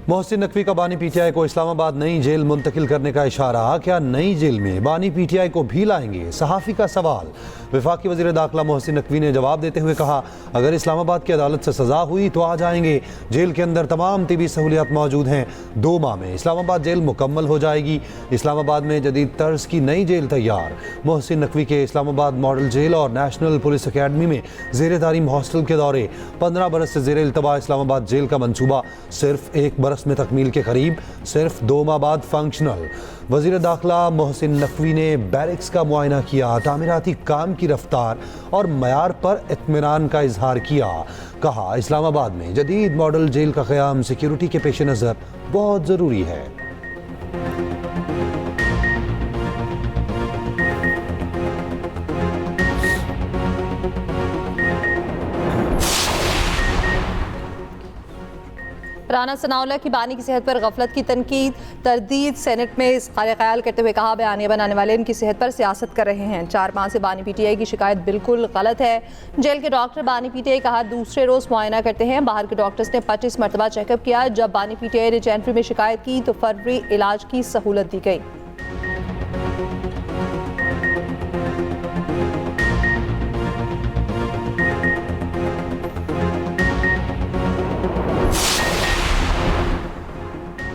मोहसिन नकवी का बानी पीटीआई को इस्लामाबाद नई जेल मुंतकिल करने का इशारा। क्या नई जेल में बानी पीटीआई को भी लाएंगे? सहाफ़ी का सवाल। वफाकी वज़ीर दाखिला मोहसिन नकवी ने जवाब देते हुए कहा, अगर इस्लामाबाद की अदालत से सज़ा हुई तो आ जाएंगे। जेल के अंदर तमाम तिबी सहूलियात मौजूद हैं। 2 माह में इस्लामाबाद जेल मुकम्मल हो जाएगी। इस्लामाबाद में जदीद तर्ज की नई जेल तैयार। मोहसिन नकवी के इस्लामाबाद मॉडल जेल और नेशनल पुलिस अकेडमी में ज़ेर तारीम हॉस्टल के दौरे। 15 बरस से ज़ेर इल्तवा इस्लामाबाद जेल का मनसूबा सिर्फ 1 बरस में तकमील के करीब, सिर्फ 2 माह बाद फंक्शनल। वज़ीर दाखिला मोहसिन नकवी ने बैरिक्स का मुआयना किया, तामीराती काम की रफ्तार और मयार पर इत्मीनान का इजहार किया। कहा, इस्लामाबाद में जदीद मॉडल जेल का क़याम सिक्योरिटी के पेश नज़र बहुत ज़रूरी है। राना सनाउल्लाह की बानी की सेहत पर गफलत की तनकीद, तरदीद। सेनेट में इस ख्याल करते हुए कहा, बयानिया बनाने वाले इनकी सेहत पर सियासत कर रहे हैं। 4 माह से बानी पीटीआई की शिकायत बिल्कुल गलत है। जेल के डॉक्टर बानी पीटीआई कहा, दूसरे रोज मुआयना करते हैं। बाहर के डॉक्टर्स ने 25 मरतबा चेकअप किया। जब बानी पीटीआई ने जेंट्री में शिकायत की तो फरवरी इलाज की सहूलत दी गई।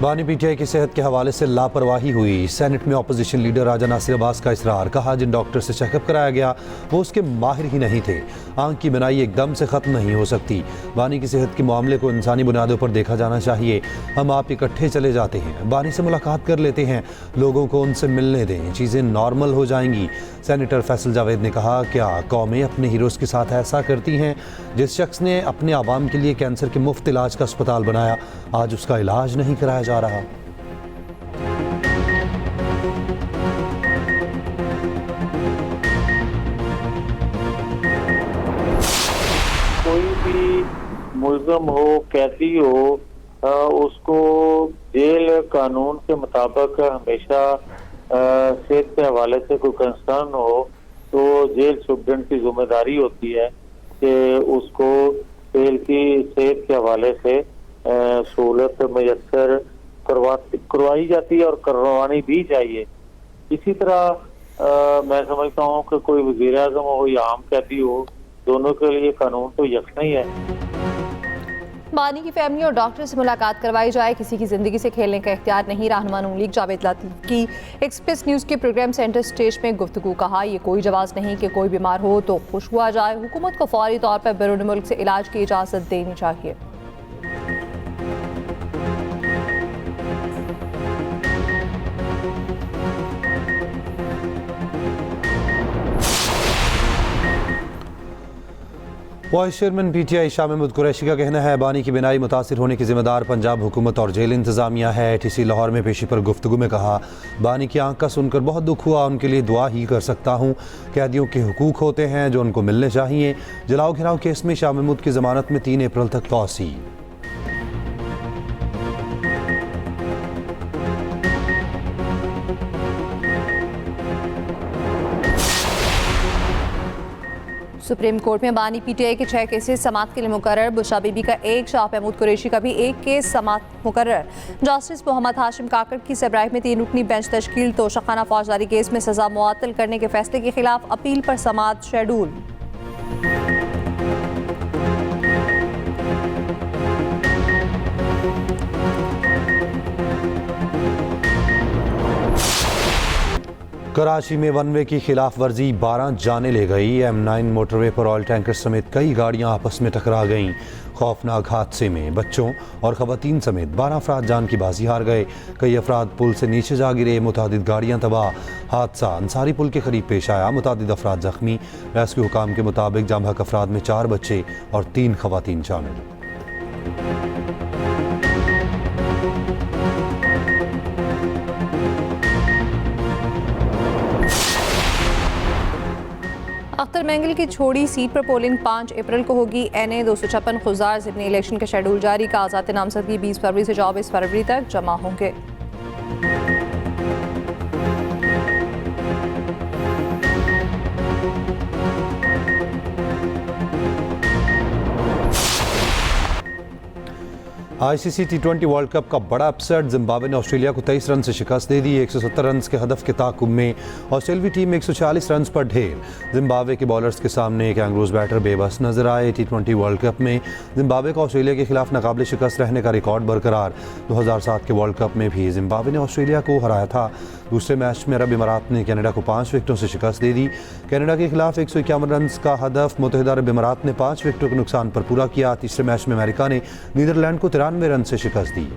बानी पीटीआई की सेहत के हवाले से लापरवाही हुई। सेनेट में अपोजिशन लीडर राजा नासिर अब्बास का इसरार। कहा, जिन डॉक्टर से चेकअप कराया गया वो उसके माहिर ही नहीं थे। आंख की बिनाई एकदम से ख़त्म नहीं हो सकती। बानी की सेहत के मामले को इंसानी बुनियादों पर देखा जाना चाहिए। हम आप इकट्ठे चले जाते हैं, बानी से मुलाकात कर लेते हैं, लोगों को उनसे मिलने दें, चीज़ें नॉर्मल हो जाएंगी। सेनेटर फैसल जावेद ने कहा, क्या कौमें अपने हीरोज़ के साथ ऐसा करती हैं? जिस शख्स ने अपने आवाम के लिए कैंसर के मुफ्त इलाज का अस्पताल बनाया, आज उसका इलाज नहीं कराया जा रहा। कोई भी मुल्ज़म हो, कैदी हो, उसको जेल कानून के मुताबिक हमेशा सेहत के हवाले से कोई कंसर्न हो तो जेल सुप्रीडेंट की जिम्मेदारी होती है कि उसको जेल की सेहत के हवाले से सहूलत मैसर करवाई जाती है और करवानी भी चाहिए। इसी तरह मैं समझता हूँ कि कोई वज़ीर आज़म हो या आम कैदी हो, दोनों के लिए कानून तो यकसा ही है। बानी की फैमिली और डॉक्टर से मुलाकात करवाई जाए, किसी की जिंदगी से खेलने का इख्तियार नहीं। रहनुमा नून लीग जावेद लतीफ की एक्सप्रेस न्यूज़ के प्रोग्राम सेंटर स्टेज में गुफ्तगू। कहा, ये कोई जवाज़ नहीं कि कोई बीमार हो तो खुश हुआ जाए। हुकूमत को फौरी तौर पर बैरून मुल्क से इलाज की इजाज़त देनी चाहिए। Vice chairman PTI Shah Mahmood Qureshi का कहना है, बानी की बिनाई मुतासिर होने की जिम्मेदार पंजाब हुकूमत और जेल इंतजामिया है। टीसी लाहौर में पेशी पर गुफ्तगू में कहा, बानी की आंख का सुनकर बहुत दुख हुआ, उनके लिए दुआ ही कर सकता हूँ। कैदियों के हुकूक होते हैं जो उनको मिलने चाहिए। जलाओ घिराव केस में शाह महमूद की जमानत में 3 अप्रैल तक तौसी। सुप्रीम कोर्ट में बानी पीटीआई के 6 केसेस समाअत के लिए मुकर्रर। बुशरा बीबी का 1, शाह महमूद कुरैशी का भी 1 केस समाअत मुकर्रर। जस्टिस मोहम्मद हाशिम काकड़ की सरबराही में 3 रुकनी बेंच तश्कील। तोशाखाना फौजदारी केस में सजा मुअत्तल करने के फैसले के खिलाफ अपील पर समाअत शेड्यूल। कराची में वन वे की खिलाफ वर्जी 12 जाने ले गई। M9 मोटरवे पर ऑयल टैंकर समेत कई गाड़ियां आपस में टकरा गईं। खौफनाक हादसे में बच्चों और खवातीन समेत 12 अफराद जान की बाजी हार गए। कई अफराद पुल से नीचे जा गिरे। मुतादिद गाड़ियां तबाह। हादसा अंसारी पुल के करीब पेश आया। मुतादिद अफराद जख्मी। रेस्क्यू हुकाम के मुताबिक जाम-बहक अफराद में 4 बच्चे और 3 खवातीन शामिल। अख्तर मेंगल की छोड़ी सीट पर पोलिंग 5 अप्रैल को होगी। NA 256 खुजार ज़िमनी इलेक्शन का शेड्यूल जारी। कागजात नामजदगी 20 फरवरी से 24 फरवरी तक जमा होंगे। आईसीसी टी20 वर्ल्ड कप का बड़ा अपसेट। जिम्बाब्वे ने ऑस्ट्रेलिया को 23 रन से शिकस्त दे दी। 170 रन के हदफ के ताकुब में ऑस्ट्रेलियावी टीम 140 रन पर ढेर। जिम्बाब्वे के बॉलर्स के सामने कैंगरूज बैटर बेबस नजर आए। टी20 वर्ल्ड कप में जिम्बाब्वे का ऑस्ट्रेलिया के खिलाफ नाकाबिले शिकस्त रहने का रिकॉर्ड बरकरार। 2007 के वर्ल्ड कप में भी जिम्बाब्वे ने ऑस्ट्रेलिया को हराया था। दूसरे मैच में अरब इमारात ने कनाडा को 5 विकेटों से शिकस्त दे दी। कनाडा के खिलाफ 151 रन का हदफ मुत्तहिदा अरब इमारात ने 5 विकेटों के नुकसान पर पूरा किया। तीसरे मैच में अमेरिका ने नीदरलैंड को 93 रन से शिकस्त दी।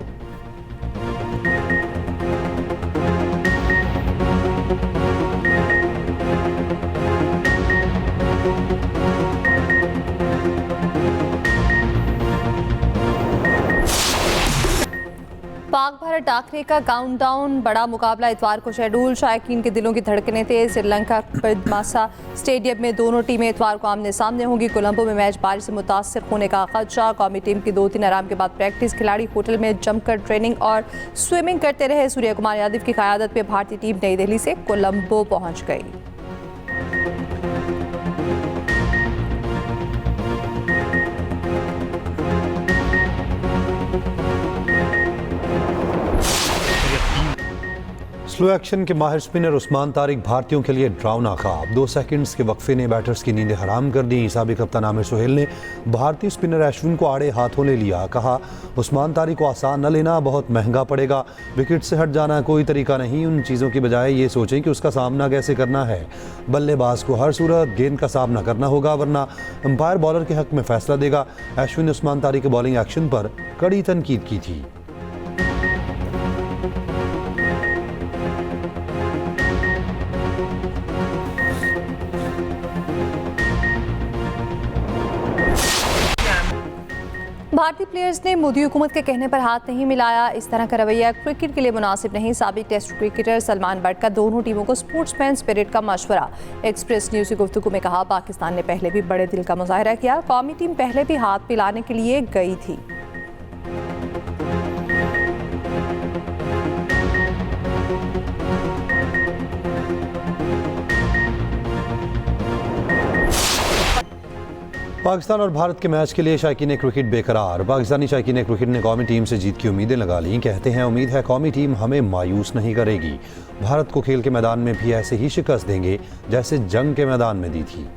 पाक भारत टाकरे का काउंटडाउन, बड़ा मुकाबला इतवार को शेड्यूल। शायकीन के दिलों की धड़कनें तेज। श्रीलंका पद्मासा स्टेडियम में दोनों टीमें इतवार को आमने सामने होंगी। कोलंबो में मैच बारिश से मुतासर होने का खदशा। कौमी टीम की 2-3 आराम के बाद प्रैक्टिस। खिलाड़ी होटल में जमकर ट्रेनिंग और स्विमिंग करते रहे। सूर्य कुमार यादव की क़यादत में भारतीय टीम नई दिल्ली से कोलंबो पहुंच गई। स्लो एक्शन के माहिर स्पिनर उस्मान तारिक भारतीयों के लिए ड्राउना ख्वाब। 2 सेकंड्स के वक्फे ने बैटर्स की नींदें हराम कर दी। साबिक कप्तान आमिर सुहेल ने भारतीय स्पिनर अश्विन को आड़े हाथों ले लिया। कहा, उस्मान तारिक को आसान न लेना, बहुत महंगा पड़ेगा। विकेट से हट जाना कोई तरीका नहीं। उन चीज़ों की बजाय ये सोचें कि उसका सामना कैसे करना है। बल्लेबाज को हर सूरत गेंद का सामना करना होगा, वरना अंपायर बॉलर के हक में फैसला देगा। अश्विन ने उस्मान तारिक के बॉलिंग एक्शन पर कड़ी तनकीद की थी। भारतीय प्लेयर्स ने मोदी हुकूमत के कहने पर हाथ नहीं मिलाया। इस तरह का रवैया क्रिकेट के लिए मुनासिब नहीं। साबिक टेस्ट क्रिकेटर सलमान बट का दोनों टीमों को स्पोर्ट्समैन स्पिरिट का मशवरा। एक्सप्रेस न्यूज़ की गुफ्तगू में कहा, पाकिस्तान ने पहले भी बड़े दिल का मुजाहरा किया। कौमी टीम पहले भी हाथ मिलाने के लिए गई थी। पाकिस्तान और भारत के मैच के लिए शायकीन क्रिकेट बेकरार। पाकिस्तानी शायकीन क्रिकेट ने कौमी टीम से जीत की उम्मीदें लगा लीं। कहते हैं, उम्मीद है कौमी टीम हमें मायूस नहीं करेगी। भारत को खेल के मैदान में भी ऐसे ही शिकस्त देंगे जैसे जंग के मैदान में दी थी।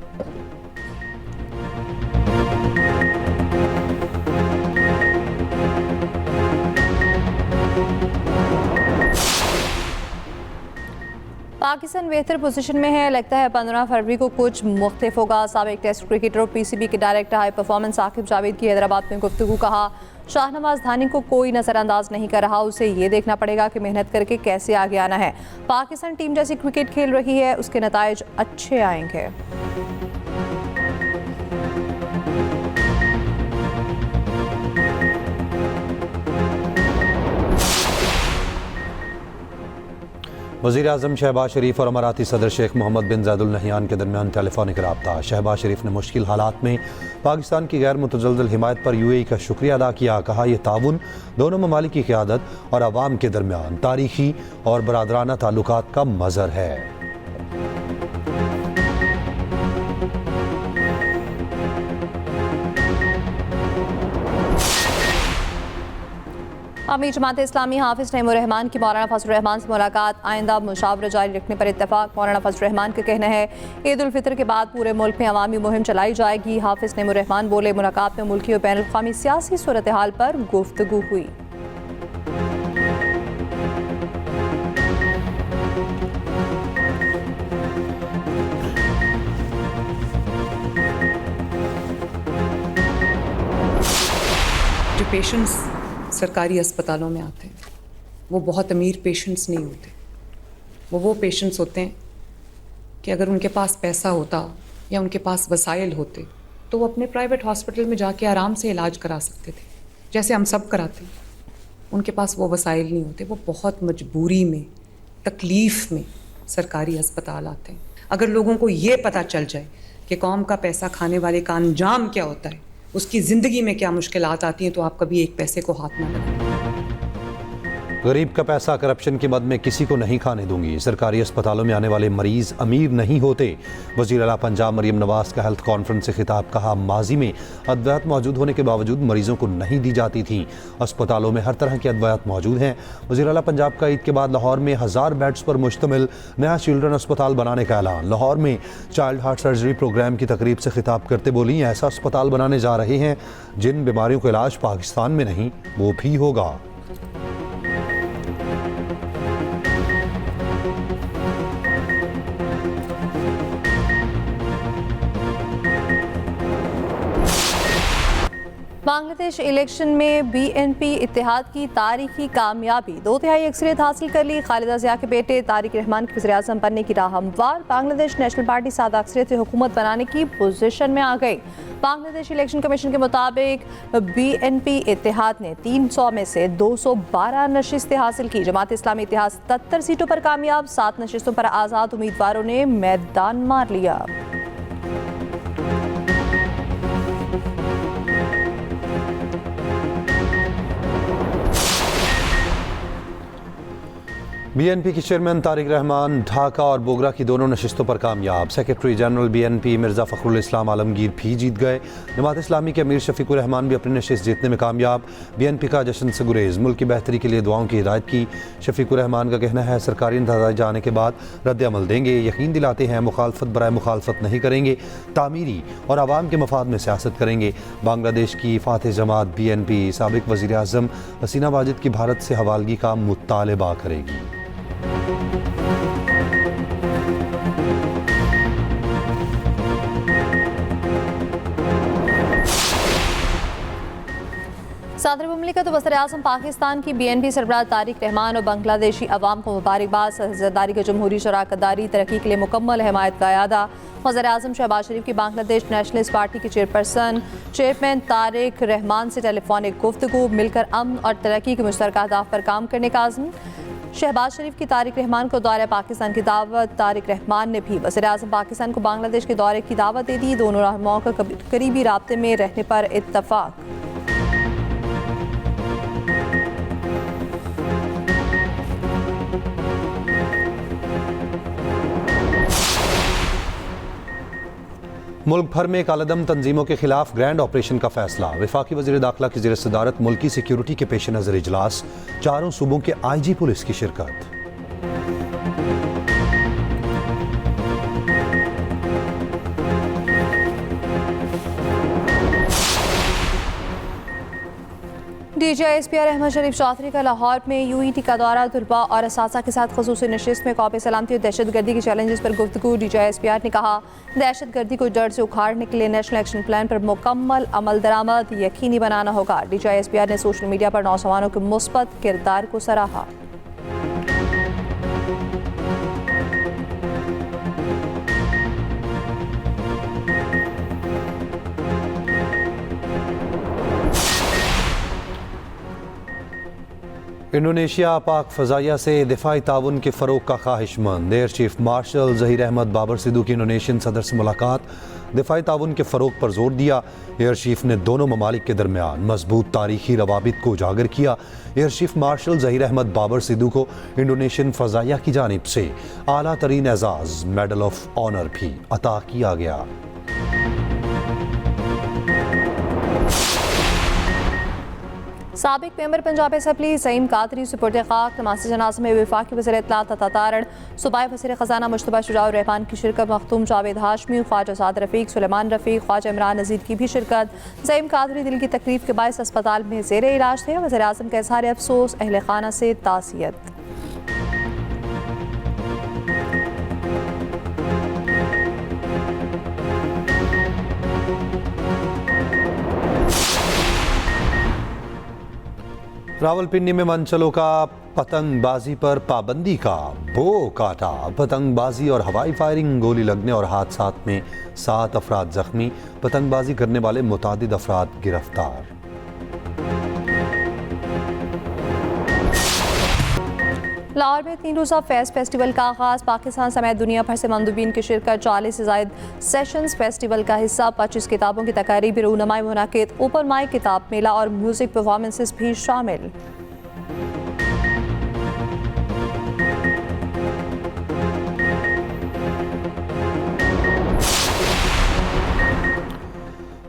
पाकिस्तान बेहतर पोजीशन में है। लगता है 15 फरवरी को कुछ मुख्तलिफ होगा। साबिक टेस्ट क्रिकेटर और पीसीबी के director high performance Saqib Javed की हैदराबाद में गुफ्तगू। कहा, शाहनवाज धानी को कोई नज़रअंदाज नहीं कर रहा। उसे ये देखना पड़ेगा कि मेहनत करके कैसे आगे आना है। पाकिस्तान टीम जैसी क्रिकेट खेल रही है, उसके नताइज अच्छे आएंगे। वज़ीर आज़म शहबाज शरीफ और अमाराती सदर शेख मोहम्मद बिन ज़ायद अल नहयान के दरमियान टेलीफोनिक रब्ता। शहबाज शरीफ ने मुश्किल हालात में पाकिस्तान की गैर मुतज़ल्ज़ल हिमायत पर यूएई का शुक्रिया अदा किया। कहा, यह ताउन दोनों ममालिक की क़यादत और अवाम के दरमियान तारीख़ी और बरादराना ताल्लुकात का मज़हर है। अमीर जमात इस्लामी हाफिज़ नईमुर रहमान की मौलाना फजल रहमान से मुलाकात। आइंदा मुशावरा जारी रखने पर इत्तफाक। मौलाना फजल रहमान का कहना है, ईद उल फितर के बाद पूरे मुल्क में अवामी मुहिम चलाई जाएगी। हाफिज़ नईमुर रहमान बोले, मुलाकात में मुल्की और बैनुल अक़वामी सियासी सूरत हाल पर गुफ्तगू हुई। जो पेशेंट्स सरकारी अस्पतालों में आते हैं वो बहुत अमीर पेशेंट्स नहीं होते। वो पेशेंट्स होते हैं कि अगर उनके पास पैसा होता या उनके पास वसाइल होते तो वो अपने प्राइवेट हॉस्पिटल में जाके आराम से इलाज करा सकते थे, जैसे हम सब कराते हैं। उनके पास वो वसाइल नहीं होते। वो बहुत मजबूरी में, तकलीफ़ में सरकारी अस्पताल आते हैं। अगर लोगों को ये पता चल जाए कि कौम का पैसा खाने वाले का अंजाम क्या होता है, उसकी ज़िंदगी में क्या मुश्किलात आती हैं, तो आप कभी एक पैसे को हाथ ना लगाएं। गरीब का पैसा करप्शन के मद में किसी को नहीं खाने दूंगी। सरकारी अस्पतालों में आने वाले मरीज अमीर नहीं होते। वज़ीर आला पंजाब मरियम नवाज का हेल्थ कॉन्फ्रेंस से खिताब। कहा, माजी में अद्वियात मौजूद होने के बावजूद मरीजों को नहीं दी जाती थी। अस्पतालों में हर तरह की अद्वियात मौजूद हैं। वज़ीर आला पंजाब का ईद के बाद लाहौर में 1000 बेड्स पर मुश्तमिल नया चिल्ड्रन अस्पताल बनाने का ऐलान। लाहौर में चाइल्ड हार्ट सर्जरी प्रोग्राम की तकरीब से खिताब करते बोली, ऐसा अस्पताल बनाने जा रहे हैं जिन बीमारियों का इलाज पाकिस्तान में नहीं वो भी होगा। बांग्लादेश इलेक्शन में बीएनपी इत्तेहाद की तारीखी कामयाबी, 2/3 अक्सरियत हासिल कर ली। खालिदा जिया के बेटे तारिक रहमान के वज़ीर-ए-आज़म बनने की राह हमवार। बांग्लादेश नेशनल पार्टी 7 अक्सरियत से हुकूमत बनाने की पोजीशन में आ गई। बांग्लादेश इलेक्शन कमीशन के मुताबिक बीएनपी इत्तेहाद ने 300 में से 212 नशिस्तें हासिल की। जमात इस्लामी इत्तेहाद 77 सीटों पर कामयाब। 7 नशिस्तों पर आज़ाद उम्मीदवारों ने मैदान मार लिया। बीएनपी के चेयरमैन तारिक रहमान ढाका और बोगरा की दोनों नशिस्तों पर कामयाब। सेक्रेटरी जनरल बीएनपी मिर्ज़ा फ़खरुल इस्लाम आलमगीर भी जीत गए। जमात इस्लामी के अमीर शफीकुर रहमान भी अपनी नशिस्त जीतने में कामयाब। बीएनपी का जश्न से गुरेज, मुल्क की बेहतरी के लिए दुआओं की हिदायत की। शफीकुर रहमान का कहना है, सरकारी नताइज आने के बाद रद्द अमल देंगे। यकीन दिलाते हैं मुखालफत बराए मुखालफत नहीं करेंगे, तामीरी और आवाम के मफाद में सियासत करेंगे। बांग्लादेश की फातह जमात बीएनपी साबिक वज़ीर आज़म हसीना वाजिद की भारत से हवालगी का मुतालबा करेगी। सदर मुमलिकत वज़ीर-ए-आज़म पाकिस्तान की बीएनपी सरबराह तारिक रहमान और बांग्लादेशी अवाम को मुबारकबाद। सदरदारी का जमहूरी शराकतदारी तरक्की के लिए मुकम्मल हिमायत का अयादा। वज़ीर-ए-आज़म शहबाज शरीफ की बांग्लादेश नेशनलिस्ट पार्टी के चेयरमैन तारिक रहमान से टेलीफोनिक गुफ्तगू। मिलकर अमन और तरक्की के मुश्तरका अहदाफ पर काम करने का आज़म। शहबाज शरीफ की तारिक रहमान को दौरे पाकिस्तान की दावत। तारिक रहमान ने भी वज़ीर-ए-आज़म पाकिस्तान को बांग्लादेश के दौरे की दावत दे दी। दोनों रहनुमाओं का करीबी राब्ते में रहने पर इत्तफाक। मुल्क भर में कालादम तंजीमों के खिलाफ ग्रैंड ऑपरेशन का फैसला। वफाकी वज़ीर दाखिला की ज़ेर सदारत मुल्की सिक्योरिटी के पेश नज़र इजलास। 4 सूबों के आईजी पुलिस की शिरकत। DGISPR अहमद शरीफ चौधरी का लाहौर में UET का दौरा। तुलबा और असासा के साथ ख़ुसूसी नशिस्त में कौमी सलामती और दहशतगर्दी के चैलेंजेस पर गुफ्तगू। DGISPR ने कहा, दहशतगर्दी को जड़ से उखाड़ने के लिए नेशनल एक्शन प्लान पर मुकम्मल अमल दरामद यकीनी बनाना होगा। DGISPR ने सोशल मीडिया पर नौजवानों के मुस्बत किरदार को सराहा। इंडोनेशिया पाक फ़ज़ाइया से दिफाई ताउन के फ़रोग़ का ख्वाहिशमंद। Air chief marshal Zaheer Ahmed Babar Sidhu की इंडोनेशियन सदर से मुलाकात। दिफाई ताउन के फ़रोग़ पर जोर दिया। एयर चीफ ने दोनों ममालिक के दरमियान मजबूत तारीखी रवाबित को उजागर किया। Air chief marshal Zaheer Ahmed Babar Sidhu को इंडोनेशियन फ़ज़ाइया की जानिब से आला तरीन एजाज़ मेडल ऑफ ऑनर भी अता किया गया। साबिक मेंबर पंजाब असम्बली ज़ईम कादरी सुपुर्द खाक। नमाज़ जनाज़ा में वफाकी वज़ीर इत्तलात अता तारण, सूबाई वज़ीर ख़ज़ाना मुश्तबा शुजाउर रहमान की शिरकत। मखदूम जावेद हाशमी, ख्वाजा साद रफ़ीक, सुलेमान रफ़ीक, ख्वाजा इमरान नज़ीर की भी शिरकत। ज़ईम कादरी दिल की तकलीफ के बायस अस्पताल में ज़ेरे इलाज थे। वज़ीर-ए-आज़म का इज़हार अफसोस, अहले खाना से तासियत। रावलपिंडी में मनचलों का पतंगबाजी पर पाबंदी का बो काटा। पतंगबाजी और हवाई फायरिंग, गोली लगने और हादसात में 7 अफराद जख्मी। पतंगबाजी करने वाले मुतादिद अफराद गिरफ्तार। लाहौर में 3 रोज़ा फेस्टिवल का आगाज़। पाकिस्तान समेत दुनिया भर से मंदूबीन की शिरकत। 40 से ज़ायद सेशंस फेस्टिवल का हिस्सा। 25 किताबों की तकारीब, रूनुमाई मुनाकिद, ओपन माइक, किताब मेला और म्यूज़िक परफॉर्मेंसेस भी शामिल।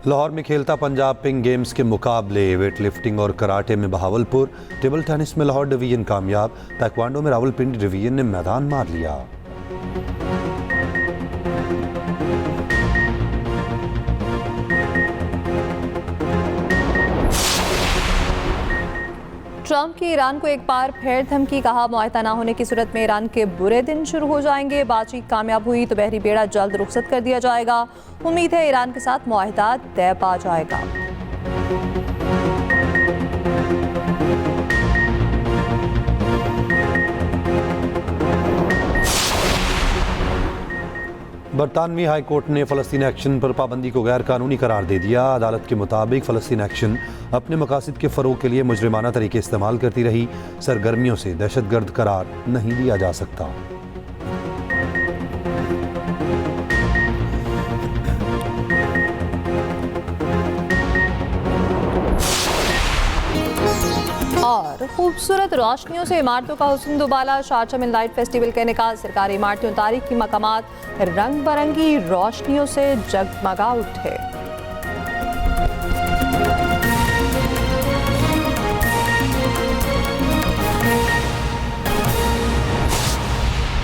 लाहौर में खेलता पंजाब पिंक गेम्स के मुकाबले वेट लिफ्टिंग और कराटे में बहावलपुर, टेबल टेनिस में लाहौर डिवीजन कामयाब, ताइक्वांडो में रावलपिंडी डिवीजन ने मैदान मार लिया। ट्रंप की ईरान को एक बार फिर धमकी, कहा मुआहदा न होने की सूरत में ईरान के बुरे दिन शुरू हो जाएंगे। बातचीत कामयाब हुई तो बहरी बेड़ा जल्द रुखसत कर दिया जाएगा। उम्मीद है ईरान के साथ मुआहदा तय पा जाएगा। बरतानवी हाई कोर्ट ने फ़लस्तीन एक्शन पर पाबंदी को गैर कानूनी करार दे दिया। अदालत के मुताबिक फ़लस्तीन एक्शन अपने मकासद के फ़रोग के लिए मुजरिमाना तरीके इस्तेमाल करती रही। सरगर्मियों से दहशतगर्द करार नहीं दिया जा सकता। और खूबसूरत रोशनियों से इमारतों का हुस्न दुबाला, शारजाह में लाइट फेस्टिवल का इनेकाल। सरकारी इमारतें तारीखी मकामात रंग बिरंगी रोशनियों से जगमगा उठे।